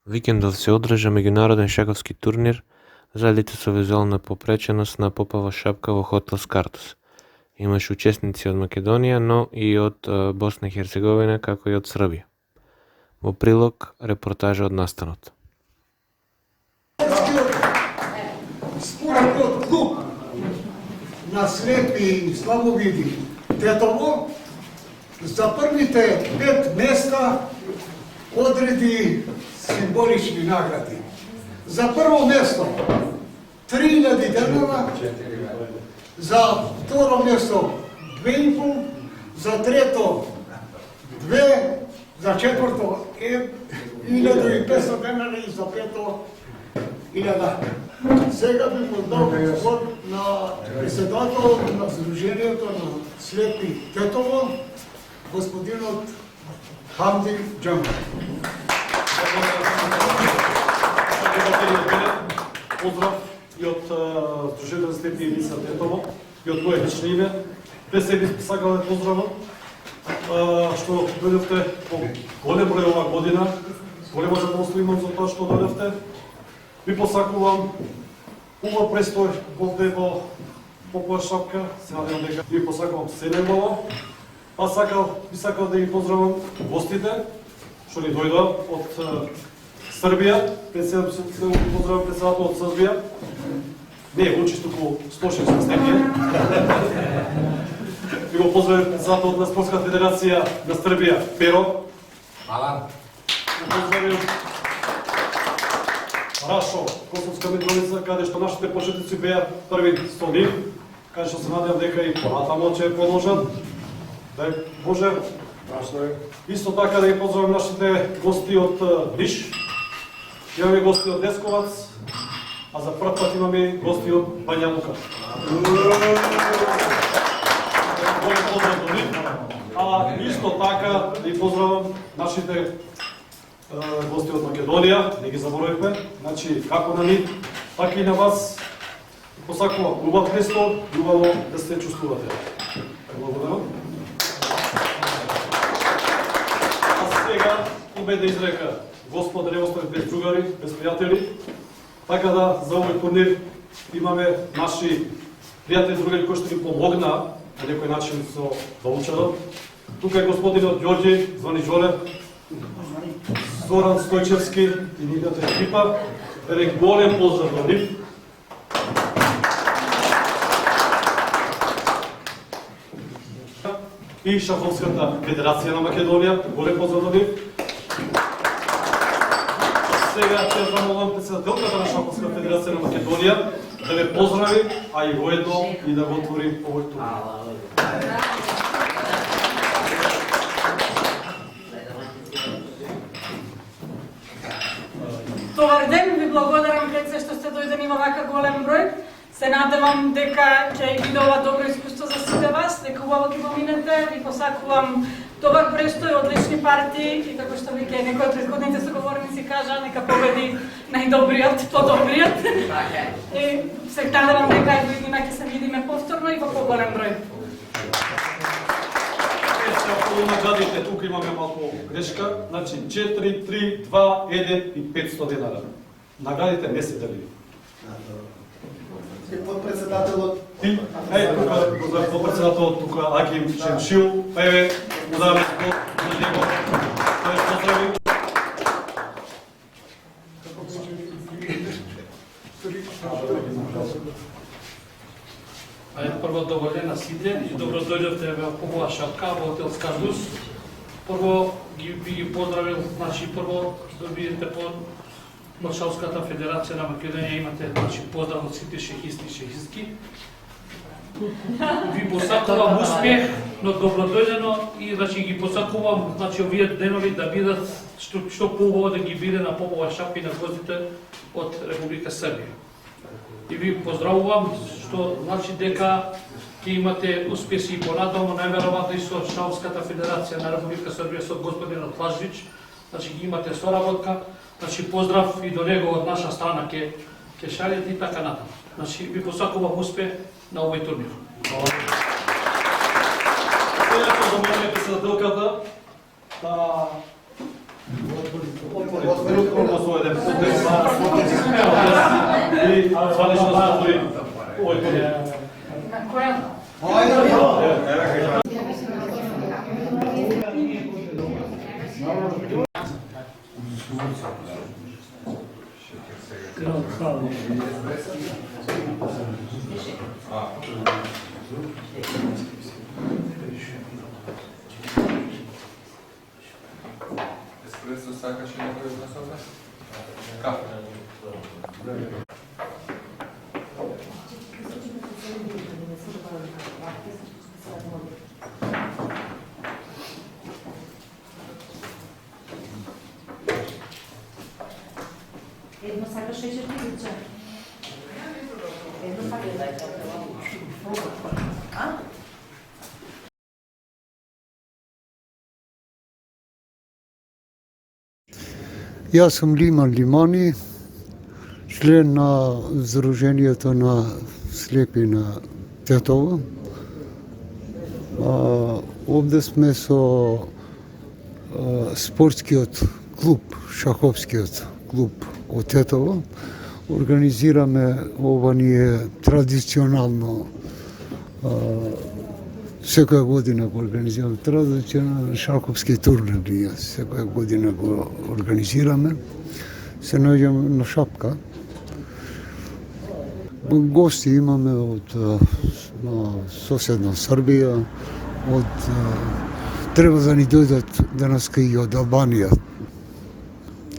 Викендов се одржа меѓународен шаковски турнир за лица со визуелна попреченост на попава шапка во хотел Скартус. Имаше учесници од Македонија, но и од Босна и Херцеговина, како и од Србија. Во прилог, репортажа од настанот. Спортниот клуб на слепи и слабовиди Тетово за првите 5 места одреди символични награди. За прво место 3000 денара, за второ место 2,5, за трето 2, за четврто 1500 денара и за пето 1000. Сега би подал подход на председател на Сдружението на слепи Тетово, господинот Хамди Джамбар. Поздрав и од Сдружението за слепи лица Тетово и од моје лично име. Пред себе сакам да поздравам што дојдовте по голем број оваа година. Големо задоволство имам за тоа што дојдовте. Ви посакувам убав престој овде во Попова шапка. Се надевам дека ви посакувам се најубаво. Би сакал да ги поздравам гостите што ни дојдоа од Србија. Пред себе поздравам председател од Србија. Не, Вучич, туку слушам се с некие. Ви го поздравам председател на Спортска федерација на Србија, Перо. Хвала. Поздравим Рашо, Косовска Митровица, каде што нашите почетници беа први со нив, каде што се надевам дека и понатамо ќе продолжат. Дај Боже. Исто така да ги поздравам нашите гости од Ниш. Имаме гости од Лесковац, а за прв пат имаме гости од Бања Лука. Голем поздрав до нив. А исто така да ги поздравам нашите гости од Македонија, не ги заборавме. Значи, како на нив, така и на вас. Посакувам убав престол и убаво да се чувствувате. Благодарам. А сега убе да изрека, Господ не остави без другари, без пријатели. Така да за овој турнир имаме наши пријатели другари кои што ни помогна на некој начин со ваучерот. Тука е господинот Ѓорѓи, звани Жоле, Зоран Стојчевски и нивната екипа. Еден голем поздрав до нив. И Шаховската федерација на Македонија, голем поздрав до нив. Сега ќе замолам председателката на Шаховска федерација на Македонија да ве поздрави, а и воедно и да го отвори овој турнир. Добар ден, ви благодарам пред се што сте дојдени во вака голем број. Се надевам дека ќе биде ова добро искуство за сите вас, дека убаво ќе поминете. Ви посакувам добар престој, одлични партии и како што веќе некои од претходните соговорници кажа, нека победи најдобриот, подобриот. И се надевам дека и година ќе се видиме повторно и во поголем број. Наградите, тука имаме малку грешка, значи 4, 3, 2, 1 и 500 денара. Наградите не се дели. И подпредседателот. И, тука, подпредседателот, тука Аким Шемшил, еве, удараме на него, тој поздрави. Прво добар ден на сите и добро дојдовте во Попова шапка во хотел Скардус. Прво би ги поздравил, значи прво добиете по Шаховската федерација на Македонија, имате значи поздрав од сите шехисти и шехистки. Ви посакувам успех, но добродојдено и значи ги посакувам значи овие денови да бидат што поубаво да ги биде на Попова шапка и на гостите од Република Србија. И ви поздравувам што значи дека ќе имате успеси и понатаму, најверојатно и со Шаховската федерација на Република Србија со господинот Лажвич, значи ги имате соработка, значи поздрав и до него од наша страна ќе шалете и така натаму. Значи ви посакувам успех на овој турнир. Сега ќе замолиме председателката Otvorimo svoje depute. I zvanično stoji ovoj turnir. Na koja? Espresso saka še nekaj glasovne? Kako? Едно сакаш шеćer пилица? Едно сакаш. А? Ja sam Liman Limani, člen na Združenjето на slijepi na Tetovo. Ovdje sme so sportskiot klub, šahovskiot klub od Tetovo. Organizirame, ovo nije tradicionalno, всяка година го организираме. Традиционален шаховски турнир ние всяка година го организираме. Се наоѓаме на шапка. Гости имаме од соседна Србија, треба да ни дојдат денеска и од Албанија.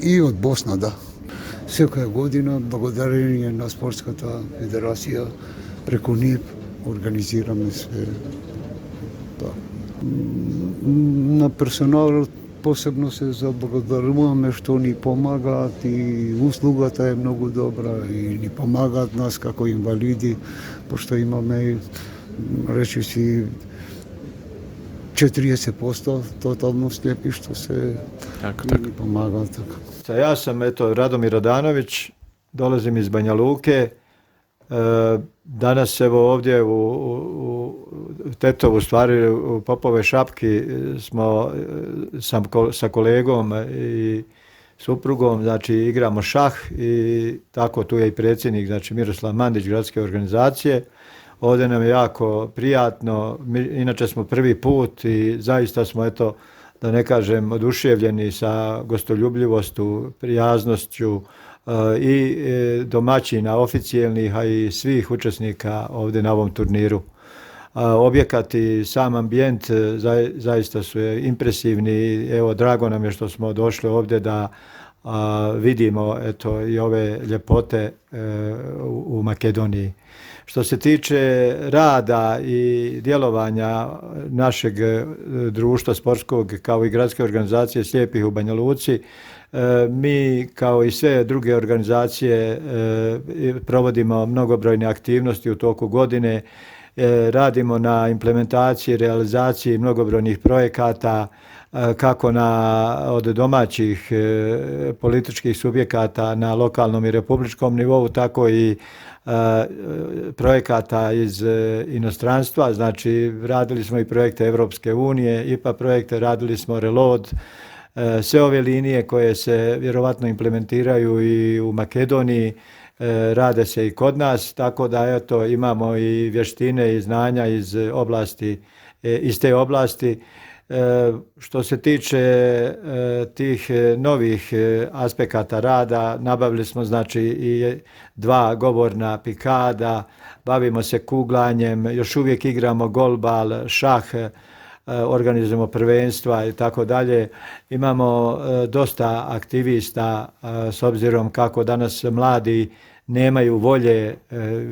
И од Босна, да. Секоја година, благодарение на Спортската федерација, преку НИП, организираме све. Да. На персоналот посебно се заблагодаруваме што ни помагаат и услугата е многу добра и ни помагаат нас како инвалиди, пошто имаме, речиси, 40% totalno slijepi što se ni pomaga. Ja sam Radomir Radanović, dolazim iz Banja Luke. Danas evo ovdje u Tetovu, stvari u Popove Šapki sam sa kolegom i suprugom, znači igramo šah i tako tu je i predsjednik, znači Miroslav Mandić, gradske organizacije. Ovdje nam je jako prijatno, inače smo prvi put i zaista smo, da ne kažem, oduševljeni sa gostoljubljivostu, prijaznošću i domaćina oficijelnih, a i svih učesnika ovdje na ovom turniru. Objekat i sam ambijent zaista su impresivni. Evo, drago nam je što smo došli ovdje da vidimo i ove ljepote u Makedoniji. Što se tiče rada i djelovanja našeg društva sportskog kao i gradske organizacije slijepih u Banja Luci, mi kao i sve druge organizacije provodimo mnogobrojne aktivnosti u toku godine, radimo na implementaciji, realizaciji mnogobrojnih projekata kako od domaćih političkih subjekata na lokalnom i republičkom nivou, tako i projekata iz inostranstva. Znači, radili smo i projekte Evropske unije, IPA projekte, radili smo Reload, sve ove linije koje se vjerovatno implementiraju i u Makedoniji, rade se i kod nas, tako da imamo i vještine i znanja iz te oblasti. Što se tiče tih novih aspekata rada, nabavili smo znači i 2 govorna pikada, bavimo se kuglanjem, još uvijek igramo golbal, šah, organizujemo prvenstva i tako dalje. Imamo dosta aktivista s obzirom kako danas mladi nemaju volje.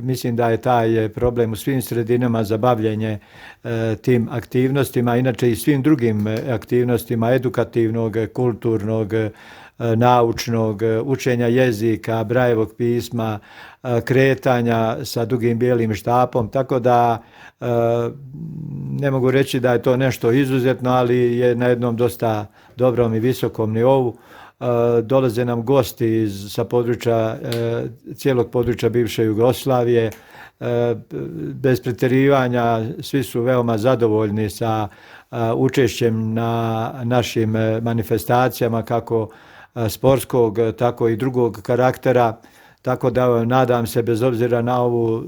Mislim da je taj problem u svim sredinama za bavljenje tim aktivnostima, inače i svim drugim aktivnostima edukativnog, kulturnog, naučnog, učenja jezika, Brajevog pisma, kretanja sa dugim bijelim štapom, tako da ne mogu reći da je to nešto izuzetno, ali je na jednom dosta dobrom i visokom nivou. dolaze nam gosti sa područja, cijelog područja bivše Jugoslavije. Bez pretjerivanja svi su veoma zadovoljni sa učešćem na našim manifestacijama, kako sportskog, tako i drugog karaktera. Tako da nadam se, bez obzira na ovu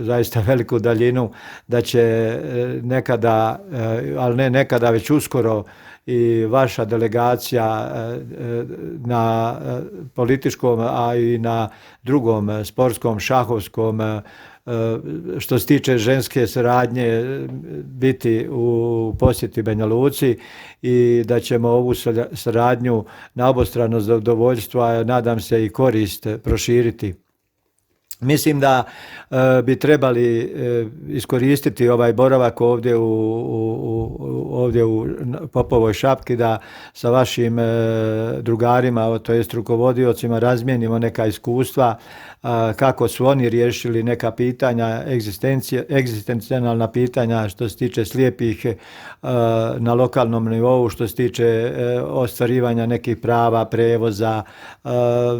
zaista veliku daljinu, da će nekada, ali ne nekada, već uskoro, i vaša delegacija na političkom, a i na drugom sportskom, šahovskom, što se tiče ženske saradnje, biti u posjeti Banja Luci i da ćemo ovu saradnju na obostrano zadovoljstvo, a nadam se i korist, proširiti. Mislim da bi trebali iskoristiti ovaj boravak ovdje u Popovoj Šapki, da sa vašim drugarima, to jest rukovodiocima, razmijenimo neka iskustva kako su oni riješili neka pitanja, egzistencijalna pitanja što se tiče slijepih na lokalnom nivou, što se tiče ostvarivanja nekih prava, prevoza,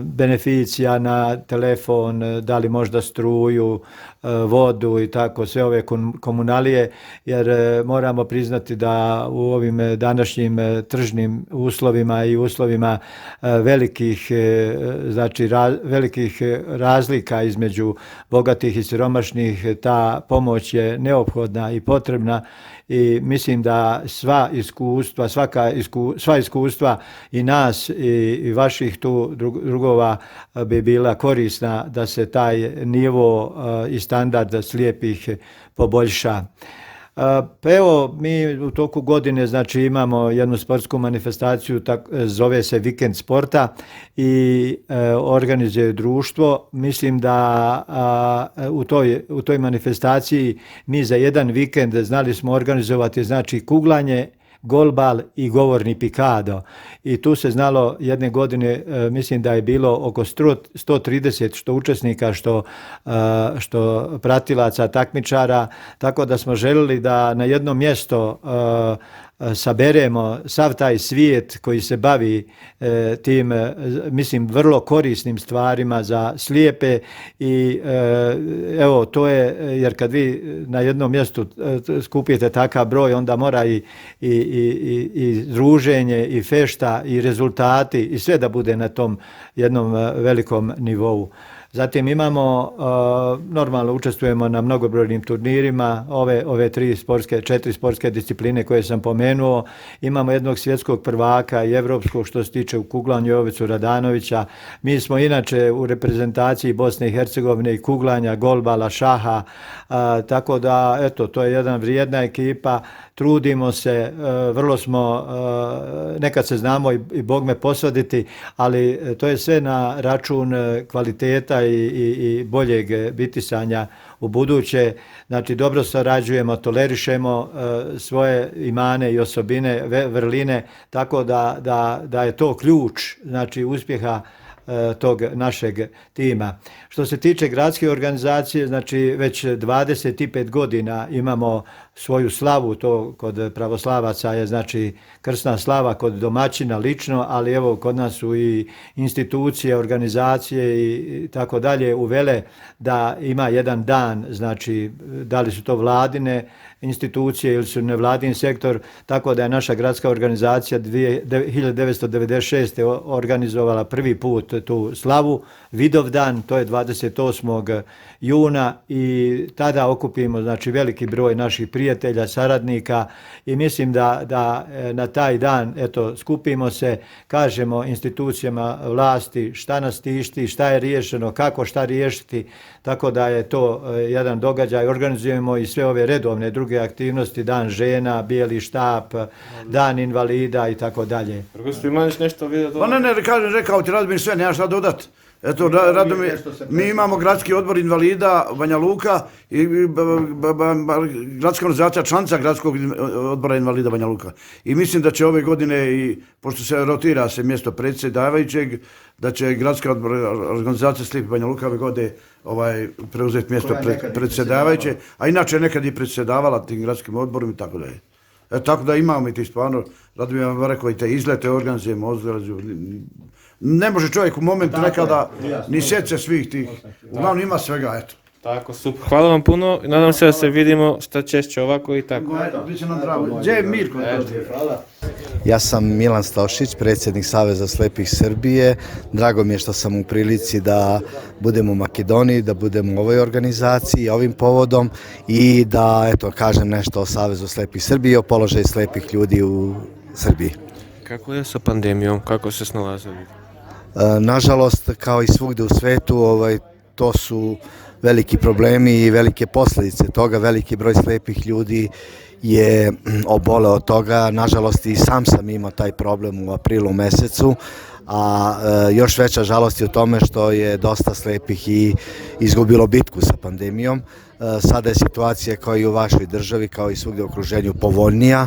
beneficija na telefon, da li možda struju, vodu i tako, sve ove komunalije, jer moramo priznati da u ovim današnjim tržnim uslovima i uslovima velikih razlika između bogatih i siromašnih, ta pomoć je neophodna i potrebna. I mislim da sva iskustva i nas i vaših tu drugova bi bila korisna da se taj nivo i standard slijepih poboljša. Pa evo, mi u toku godine znači imamo jednu sportsku manifestaciju, zove se Vikend sporta i organizuje društvo. Mislim da u toj manifestaciji mi za jedan vikend znali smo organizovati znači kuglanje, golbal i govorni pikado. I tu se znalo jedne godine, mislim da je bilo oko 130 što učesnika, što pratilaca, takmičara, tako da smo željeli da na jedno mjesto saberemo sav taj svijet koji se bavi tim, mislim, vrlo korisnim stvarima za slijepe. I evo, to je, jer kad vi na jednom mjestu skupite takav broj, onda mora i druženje i fešta i rezultati i sve da bude na tom jednom velikom nivou. Zatim imamo, normalno učestvujemo na mnogobrojnim turnirima, ove 4 sportske discipline koje sam pomenuo. Imamo jednog svjetskog prvaka i evropskog što se tiče u kuglanju, Jovicu Radanovića. Mi smo inače u reprezentaciji Bosne i Hercegovine i kuglanja, golbala, šaha, tako da eto, to je jedna vrijedna ekipa. Trudimo se, vrlo smo, nekad se znamo i bogme posvaditi, ali to je sve na račun kvaliteta i boljeg bitisanja u buduće. Znači, dobro sarađujemo, tolerišemo svoje imane i osobine, vrline, tako da je to ključ, znači, uspjeha tog našeg tima. Što se tiče gradske organizacije, znači već 25 godina imamo svoju slavu, to kod pravoslavaca je znači krsna slava, kod domaćina lično, ali evo kod nas su i institucije, organizacije i tako dalje uvele da ima jedan dan, znači da li su to vladine institucije ili su nevladin sektor, tako da je naša gradska organizacija 1996. organizovala prvi put tu slavu, Vidovdan, to je 28. juna i tada okupimo znači veliki broj naših prijatelja, saradnika i mislim da na taj dan eto skupimo se, kažemo institucijama vlasti šta nas tišti, šta je riješeno, kako šta riješiti, tako da je to jedan događaj. Organizujemo i sve ove redovne druge aktivnosti, dan žena, bijeli štap, dan invalida i tako dalje. Gospodin, imaš nešto vidjeti? Pa ne, rekao ti, Radomir, sve, nema šta dodat. Eto, Radomir, mi imamo gradski odbor invalida Banja Luka i gradska organizacija članica gradskog odbora invalida Banja Luka. I mislim da će ove godine, i pošto se rotira se mjesto predsjedavajućeg, da će gradska organizacija Slijepi Banja Luka ove godine preuzeti mjesto predsjedavajuće, a inače nekad i predsjedavala tim gradskim odborom i tako dalje. Tako da imamo i ti stvarno, Radomir vam rekao, i te izlete organizujemo, ne može čovjek u momentu nekada ni sjeća svih tih. Uglavnom ima svega, eto. Tako, super. Hvala vam puno. Nadam se da se vidimo šta češće ovako i tako. Biće nam drago. Gdje je Mirko? Ja sam Milan Stošić, predsjednik Saveza slepih Srbije. Drago mi je što sam u prilici da budem u Makedoniji, da budem u ovoj organizaciji, ovim povodom i da eto, kažem nešto o Savezu slepih Srbije i o položaju slepih ljudi u Srbiji. Kako je sa pandemijom? Kako se snalazili? Nažalost, kao i svugdje u svetu, to su veliki problemi i velike posljedice toga. Veliki broj slepih ljudi je oboleo od toga. Nažalost, i sam imao taj problem u aprilu mesecu, a još veća žalost je u tome što je dosta slepih i izgubilo bitku sa pandemijom. Sada je situacija kao i u vašoj državi, kao i svugdje u okruženju, povoljnija.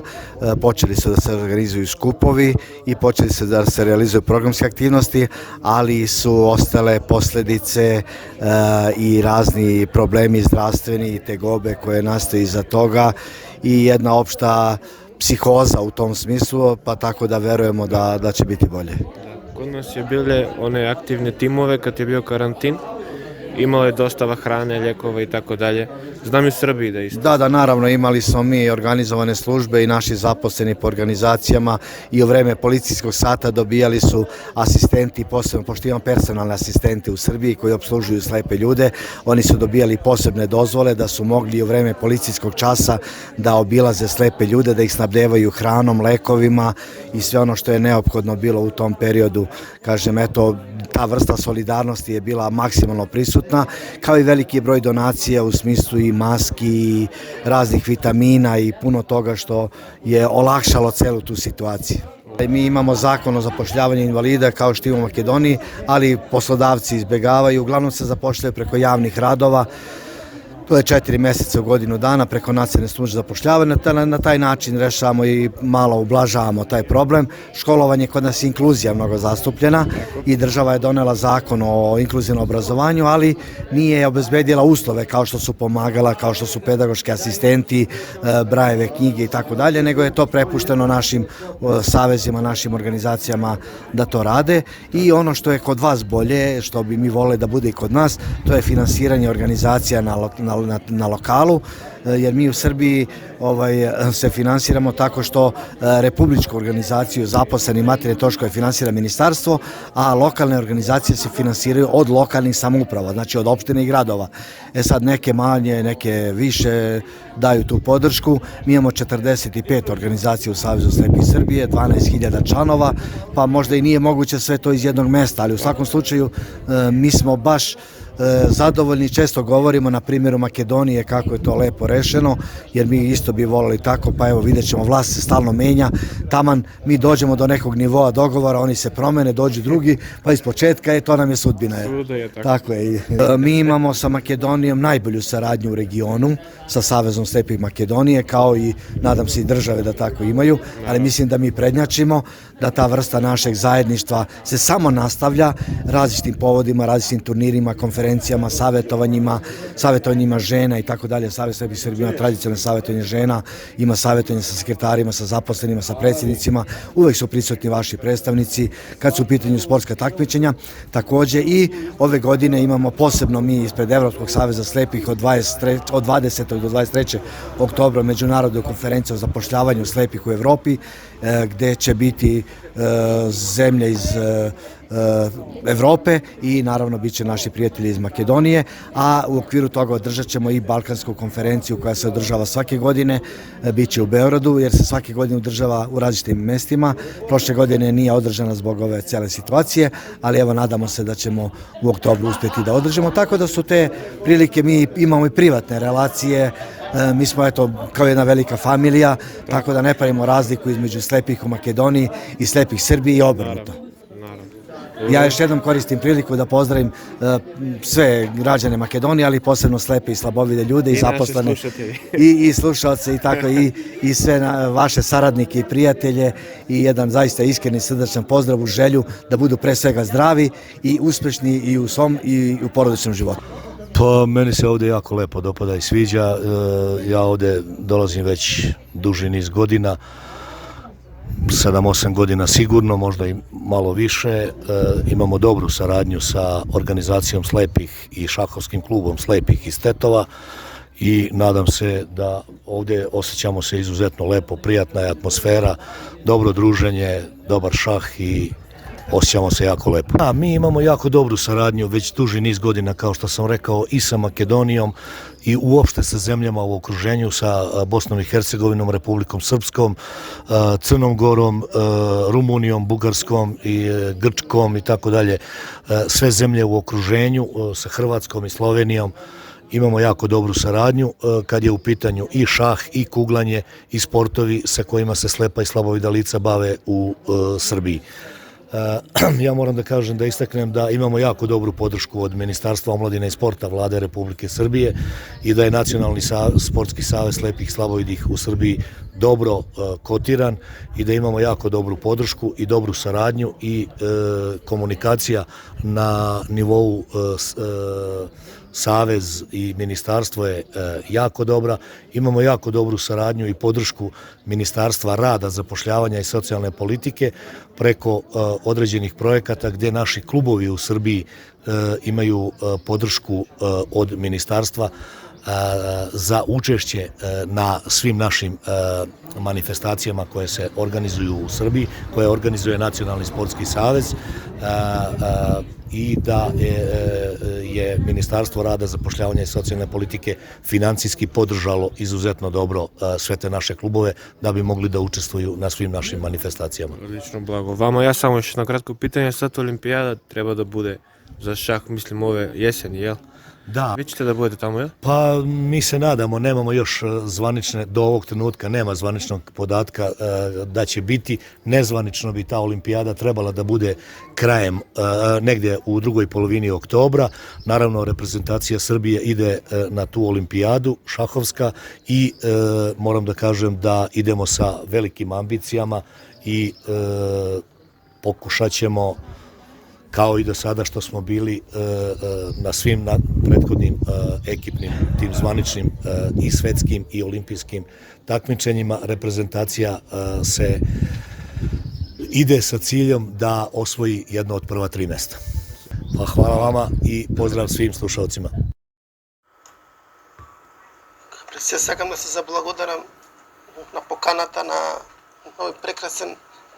Počeli su da se organizuju skupovi i počeli su da se realizuju programske aktivnosti, ali su ostale posljedice i razni problemi zdravstveni i tegobe koje nastaju iza toga i jedna opšta psihoza u tom smislu, pa tako da verujemo da će biti bolje. Kod nas je bile one aktivne timove kad je bio karantin. Imalo je dostava hrane, lijekova i tako dalje. Znam i u Srbiji da isto. Da, naravno, imali smo mi organizovane službe i naši zaposleni po organizacijama i u vreme policijskog sata dobijali su asistenti, posebno, pošto imam personalne asistente u Srbiji koji opslužuju slepe ljude, oni su dobijali posebne dozvole da su mogli u vreme policijskog časa da obilaze slepe ljude, da ih snabdevaju hranom, lekovima i sve ono što je neophodno bilo u tom periodu. Kažem, eto, ta vrsta solidarnosti je bila maksimalno prisutna, kao i veliki broj donacija u smislu i maski i raznih vitamina i puno toga što je olakšalo celu tu situaciju. Mi imamo zakon o zapošljavanju invalida kao što imamo u Makedoniji, ali poslodavci izbjegavaju, uglavnom se zapošljaju preko javnih radova. To je 4 mjeseca u godinu dana preko nacionalne službe zapošljavanja. Na taj način rešavamo i malo ublažavamo taj problem. Školovanje kod nas je inkluzija mnogo zastupljena i država je donela zakon o inkluzivnom obrazovanju, ali nije obezbedila uslove kao što su pomagala, kao što su pedagoški asistenti, Brajeve knjige i tako dalje, nego je to prepušteno našim savezima, našim organizacijama da to rade. I ono što je kod vas bolje, što bi mi voleli da bude i kod nas, to je finansiranje organizacija na lokalu, jer mi u Srbiji se finansiramo tako što republičku organizaciju zaposleni materijalne troškove finansira ministarstvo, a lokalne organizacije se finansiraju od lokalnih samouprava, znači od opštine i gradova. Sad neke manje, neke više daju tu podršku. Mi imamo 45 organizacija u Savezu slepih Srbije, 12.000 članova, pa možda i nije moguće sve to iz jednog mesta, ali u svakom slučaju mi smo baš zadovoljni, često govorimo na primjeru Makedonije kako je to lepo rešeno, jer mi isto bi volili tako, pa evo vidjet ćemo, vlast se stalno menja, taman mi dođemo do nekog nivoa dogovora, oni se promene, dođu drugi, pa iz početka to nam je sudbina. Tako je. Mi imamo sa Makedonijom najbolju saradnju u regionu, sa Savezom slepih Makedonije, kao i nadam se i države da tako imaju, ali mislim da mi prednjačimo, da ta vrsta našeg zajedništva se samo nastavlja različitim povodima, različitim turnirima, konferencijama, savjetovanjima žena i tako dalje. Savez slepih Srbije ima tradicionalne savjetovanje žena, ima savjetovanje sa sekretarima, sa zaposlenima, sa predsjednicima, uvek su prisutni vaši predstavnici kad su u pitanju sportska takmičenja. Takođe i ove godine imamo posebno mi ispred Evropskog saveza slepih od 20. do 23. oktobra međunarodnu konferenciju o zapošljavanju slepih u Evropi, gde će biti zemlje iz Evrope i naravno bit će naši prijatelji iz Makedonije, a u okviru toga održat ćemo i Balkansku konferenciju koja se održava svake godine, bit će u Beogradu jer se svake godine održava u različitim mestima. Prošle godine nije održana zbog ove cijele situacije, ali evo nadamo se da ćemo u oktobru uspjeti da održimo, tako da su te prilike, mi imamo i privatne relacije. Mi smo kao jedna velika familija, tako da ne pravimo razliku između slepih u Makedoniji i slepih Srbiji i obrnuto. Ja još jednom koristim priliku da pozdravim sve građane Makedonije, ali posebno slepe i slabovide ljude i zaposlene i slušalce i tako i sve vaše saradnike i prijatelje i jedan zaista iskreni srdačan pozdrav u želju da budu pre svega zdravi i uspješni i u svom i u porodičnom životu. Pa meni se ovdje jako lepo dopada i sviđa, ja ovdje dolazim već duži niz godina, 7-8 godina sigurno, možda i malo više. Imamo dobru saradnju sa organizacijom slepih i šahovskim klubom slepih iz Tetova i nadam se da ovdje osjećamo se izuzetno lepo, prijatna je atmosfera, dobro druženje, dobar šah i osjećamo se jako lepo. Mi imamo jako dobru saradnju već duži niz godina, kao što sam rekao, i sa Makedonijom i uopšte sa zemljama u okruženju, sa Bosnom i Hercegovinom, Republikom Srpskom, Crnom Gorom, Rumunijom, Bugarskom i Grčkom i tako dalje. Sve zemlje u okruženju, sa Hrvatskom i Slovenijom. Imamo jako dobru saradnju kad je u pitanju i šah i kuglanje i sportovi sa kojima se slepa i slabovida lica bave u Srbiji. Ja moram da kažem, da istaknem da imamo jako dobru podršku od Ministarstva omladine i sporta Vlade Republike Srbije i da je Nacionalni sportski savez slepih i slabovidih u Srbiji dobro kotiran i da imamo jako dobru podršku i dobru saradnju i komunikacija na nivou Savez i ministarstvo je jako dobra. Imamo jako dobru saradnju i podršku Ministarstva rada, zapošljavanja i socijalne politike preko određenih projekata gdje naši klubovi u Srbiji imaju podršku od ministarstva za učešće na svim našim manifestacijama koje se organizuju u Srbiji, koje organizuje Nacionalni sportski savez i da je Ministarstvo rada, zapošljavanja i socijalne politike financijski podržalo izuzetno dobro sve te naše klubove da bi mogli da učestvuju na svim našim manifestacijama. Odlično, blago vama. Ja samo još jedno kratko pitanje, sad olimpijada treba da bude za šah, mislim ove jeseni, jel? Da. Vi ćete da budete tamo, jel? Pa mi se nadamo, nemamo još zvanične, do ovog trenutka nema zvaničnog podatka da će biti. Nezvanično bi ta olimpijada trebala da bude krajem, negdje u drugoj polovini oktobra. Naravno, reprezentacija Srbije ide na tu olimpijadu, šahovska, i moram da kažem da idemo sa velikim ambicijama i pokušat ćemo, kao i do sada što smo bili na svim prethodnim ekipnim, tim zvaničnim i svetskim i olimpijskim takmičenjima, reprezentacija se ide sa ciljom da osvoji jedno od prva 3 mesta. Pa hvala vama i pozdrav svim slušalcima. Пред се сакам да се заблагодарам на поканата на овој прекрасен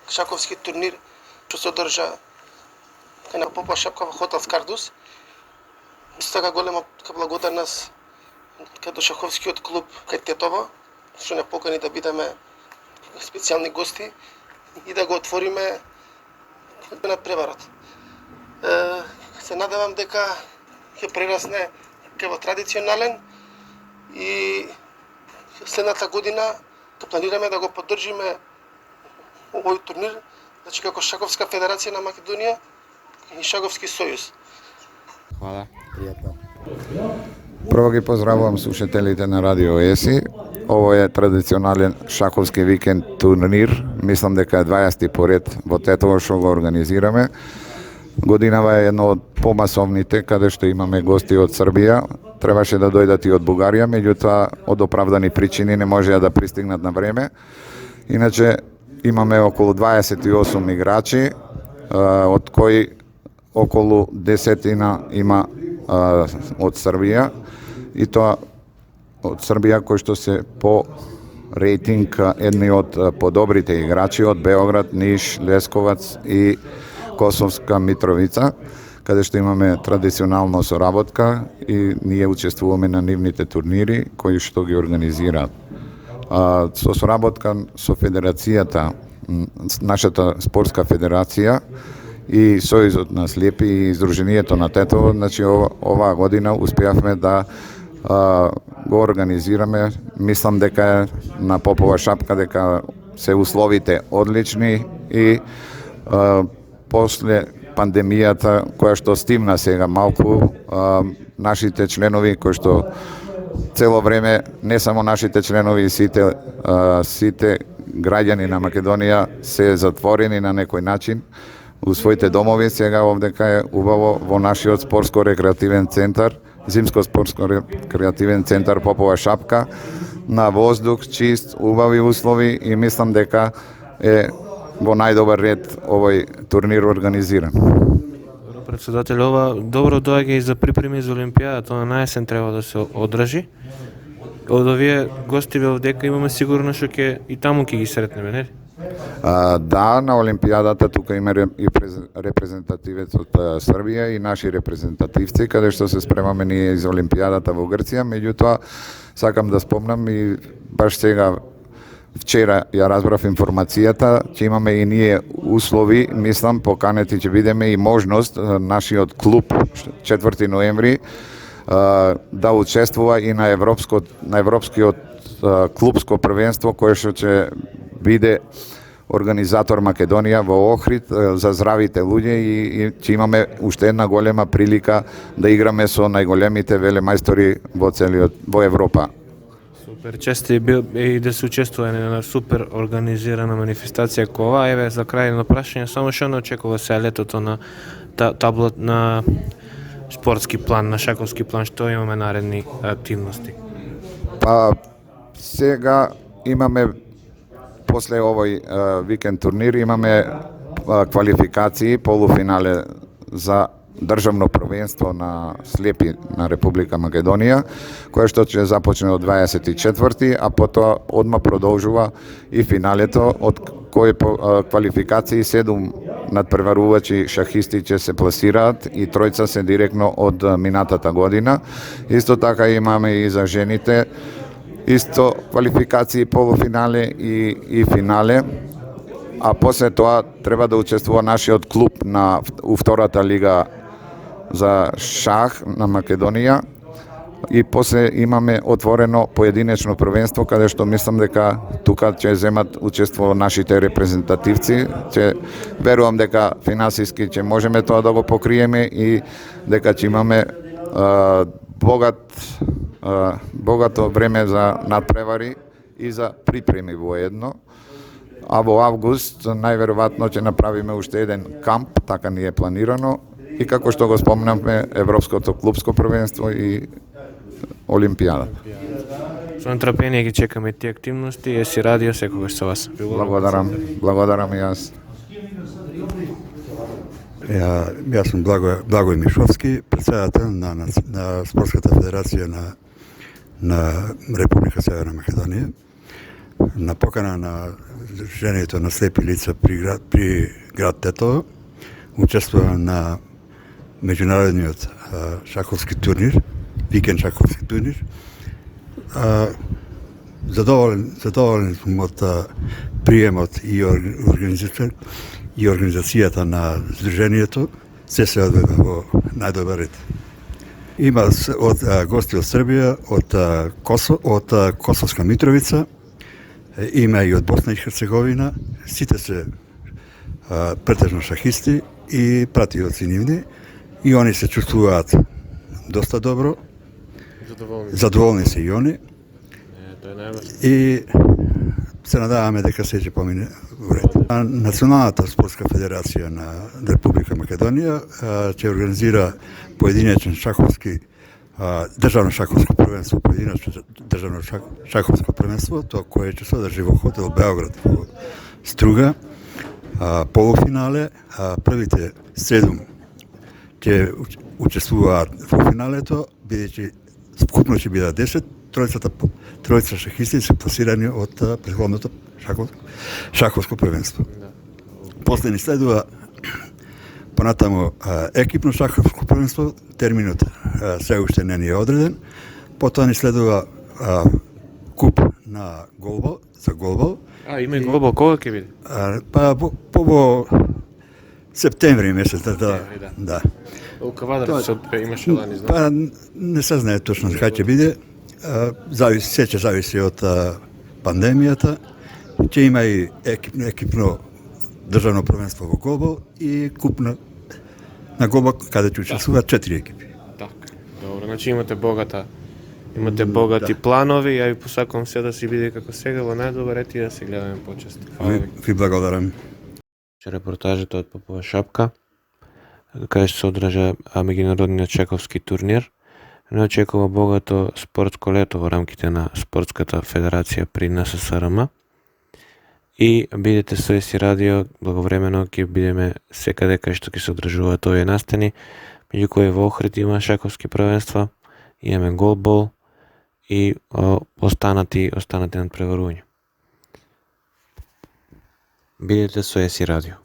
шаковски турнир што се одржа кај на Попова шапка во хотел Скардус. Исто така голема благодарност кај до шаховскиот клуб кај Тетово, што не покани да бидеме специјални гости и да го отвориме на преварот. Се надевам дека ќе прерасне како традиционален и следната година планираме да го поддржиме овој турнир, значи како Шаковска федерација на Македонија и Шаковски сојуз. Hvala. Prijetno. Prvo ги поздравувам слушателите на Радио ЕСИ. Ово е традиционален шаковски викенд турнир. Мислам дека е 20 поред во Тетово што го организираме. Годинава е едно од помасовните, каде што имаме гости од Србија. Требаше да дојдат и од Бугарија, меѓутоа од оправдани причини не можеа да пристигнат на време. Иначе имаме околу 28 играчи, од кои околу 10 има од Србија, и тоа од Србија кои што се по рейтинг едни од подобрите играчи од Београд, Ниш, Лесковац и Косовска Митровица, каде што имаме традиционална соработка и ние учествуваме на нивните турнири кои што ги организираат. Со соработка со федерацијата, нашата спортска федерација и Сојузот на слепи и Издруженијето на Тетово, значи оваа година успеавме да го организираме. Мислам дека на Попова шапка дека се условите одлични и после пандемијата која што стимна сега малку, нашите членови кои што цело време, не само нашите членови, сите граѓани на Македонија се затворени на некој начин у своите домови. Сега овдека е убаво во нашиот спортско-рекреативен центар, Зимско спортско-рекреативен центар Попова шапка, на воздух, чист, убави услови, и мислам дека е во најдобар ред овој турнир организиран. Председател, ова добро доаѓа и за припреми за Олимпијада, тоа на есен треба да се одржи. Од овие гости овдека имаме сигурно што ќе и таму ќе ги сретнеме, нели? Да, на Олимпијадата тука има и репрезентативец од Србија и наши репрезентативци, каде што се спремаме ние из Олимпијадата во Грција, меѓутоа сакам да спомнам и баш сега вчера ја разбрав информацијата, ќе имаме и ние услови, мислам, поканети ќе бидеме и можност нашиот клуб 4 ноември да учествува и на европскиот клубско првенство кое што ќе биде организатор Македонија во Охрид за здравите луѓе и ќе имаме уште една голема прилика да играме со најголемите велемајстори во Европа. Супер, често и да се учествува на супер организирана манифестација која ова. Еве за крај на прашање, само што не очекува се летото на таблот на спортски план, на шаковски план, што имаме наредни активности? Па сега имаме после овој викенд турнир имаме квалификации, полуфинале за државно првенство на слепи на Република Македонија, кое што ќе започне од 24, а потоа одма продолжува и финалето, од кои квалификации 7 надпреварувачи шахисти ќе се пласираат и тројца се директно од минатата година. Исто така имаме и за жените исто квалификации, полуфинале и финале, а после тоа треба да учествува нашиот клуб у втората лига за шах на Македонија и после имаме отворено поединечно првенство каде што мислам дека тука ќе земат учество нашите репрезентативци, ќе верувам дека финансиски ќе можеме тоа да го покриеме и дека ќе имаме богато време за надпревари и за припреми воедно. А во август најверојатно ќе направиме уште еден камп, така ни е планирано, и како што го спомнавме, Европското клубско првенство и Олимпијада. Со нетрпение ги чекаме тие активности, ЕСИ радио секогаш со вас. Благодарам и јас. Јас сум Благој Мишовски, председател на Спортската федерација на Република Северна Македонија. На покана на Сдруженијето на слепи лица при град Тетово, учествувам на меѓународниот шаковски турнир, викенд шаковски турнир. Задоволен сум од приемот и организацијата на Сдруженијето, се одвива во најдобар ред. Има од гости од Србија, од Косовска Митровица, има и од Босна и Херцеговина, сите се претежно шахисти и пратиоци нивни, и они се чувствуваат доста добро, задоволни се и они, и се надаваме дека се ќе помине во ред. Националната спортска федерација на Република Македонија ќе организира поединечен шаховски државно шаковско првенство, поединечно државно шаковско првенство, тоа кое ќе се одржи во хотел Београд во Струга, полуфинале, првите 7 ќе учествуваат во финалето, бидејќи вкупно ќе бидат 10, тројца шахисти се пласирани од претходното шаковско првенство. После ни следува понатаму екипно шаковско првенство, терминот се уште не ни е одреден, потоа ни следува куп на голбал, за голбал. Има и голбал, кога ќе биде? Па во септември месец, да. У Кавадар имаше лани, знаеш? Па не се знае точно кога ќе биде, се ќе зависи од пандемијата. Ќе има и екипно државно првенство во голбал и куп на голбал каде ќе учествуваат 4 екипи. Така, добро, значи имате богати планови, ја ви посакувам се да си биде како сега во најдобар ред и да се гледаме почесто. Ви благодарам. Репортажата од Попова шапка, каде што се одржа меѓународниот шаковски турнир. Не очекува богато спортско лето во рамките на Спортската федерација при НССРМ. и бидете со ЕСИ радио, благовремено ќе бидеме секаде кај што ќе се одржуваат овие настани, меѓу кои во Охрид има шаковски првенства, имаме голбол и останати надпреварувања. Бидете со ЕСИ радио.